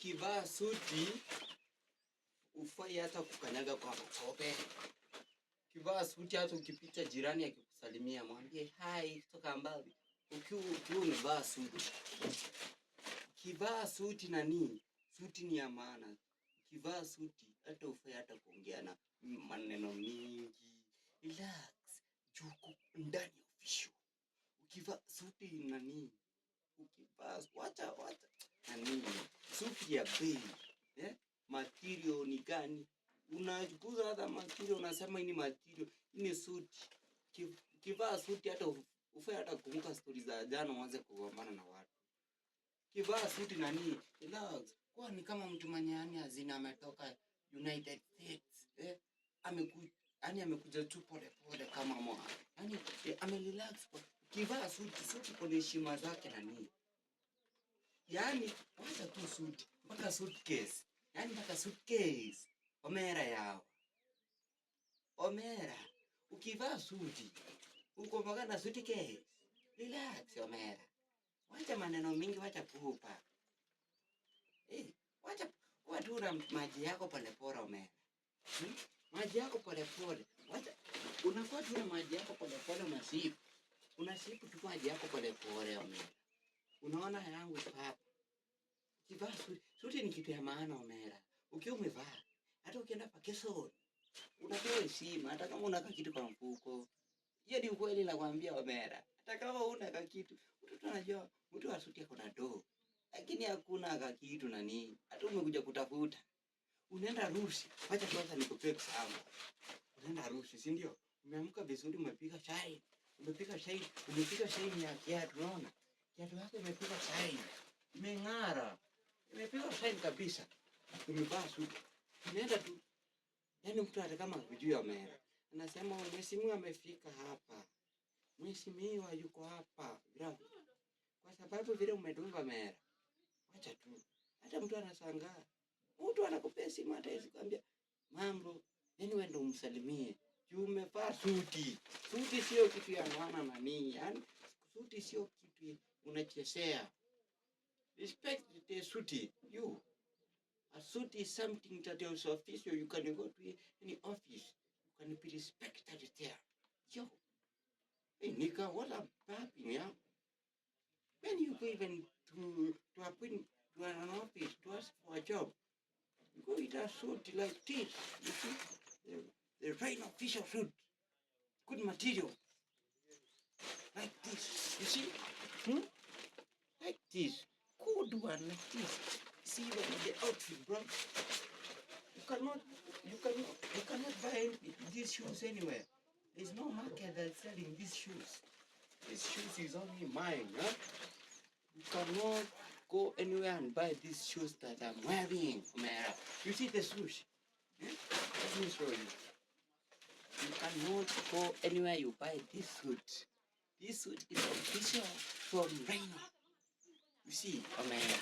ukivaa suti ufai hata kukanyaga kwa matope. Ukivaa suti hata ukipita jirani akikusalimia mwambie hi kutoka mbali. Ukiwa umevaa suti. Ukivaa suti suti ni ya maana. Ukivaa suti hata ufai hata kuongea na maneno mingi. Relax. Juko ndani ya official. Ukivaa suti ukivaa wacha suti ya bei. Material ni gani? Unachukuza hata material unasema hii ni material, hii ni suti. Ukivaa suti hata ufai hata kukumbuka stories za jana uanze kugombana na watu. Ukivaa suti relax. Kwa ni kama mtu mwenye hazina ametoka United States. Amekuja tu pole kama mwa. Amerelax. Ukivaa suti kwa heshima zake wacha tu suti, mpaka suitcase. Mpaka suitcase. Omera yao. Omera. Ukivaa suti, uko mpaka na suitcase. Relax, Omera. Wacha maneno mingi, wacha pupa. Wacha wadura maji yako polepole, Omera. Maji yako polepole. Wacha unakuwa tu na maji yako polepole unasipu. Unasipu tu maji yako polepole, Omera. Unaona yangu hapa. Ukivaa suti ni kitu ya maana, Omera. Ukiwa umevaa, hata ukienda vacation, unapewa heshima hata kama una kitu kwa mfuko. Hiyo ni ukweli nakwambia, Omera. Hata kama huna kitu, mtu anajua mtu wa suti ako na doo. Lakini hakuna kitu hata umekuja kutafuta. Unaenda harusi, wacha kwanza nikupee example. Unaenda harusi, si ndio? Umeamka vizuri, umepika chai. Umepika chai ya kiatu, unaona? Kiatu yako imepika chai. Imeng'ara. Imepika chai kabisa. Umevaa suti. Unaenda tu. Mtu hata kama hujui Omera. Anasema mheshimiwa amefika hapa. Mheshimiwa yuko hapa. Kwa sababu vile umedunga Omera. Wacha tu. Hata mtu anashangaa. Mtu anakupea simu hata asikwambia mambo. Wewe ndo umsalimie. Umevaa suti. Suti sio kitu ya maana suti sio kitu unachezea. Respect the suit. A suit is something that is official. You can go to any office. You can be respected there. Hey, nigga, what I'm popping, yeah? When you go even to appoint to an office to ask for a job, you go with a suit like this. You see? The right official suit. Good material. Like this. You see? Like this. Good one like this. See when the outfit, bro. You cannot buy these shoes anywhere. There's no market that's selling these shoes. This shoes is only mine, huh? You cannot go anywhere and buy these shoes that I'm wearing, Omera. You see the swoosh? Let me show you. You cannot go anywhere you buy this suit. This suit is official from Rhino. You see, Omera.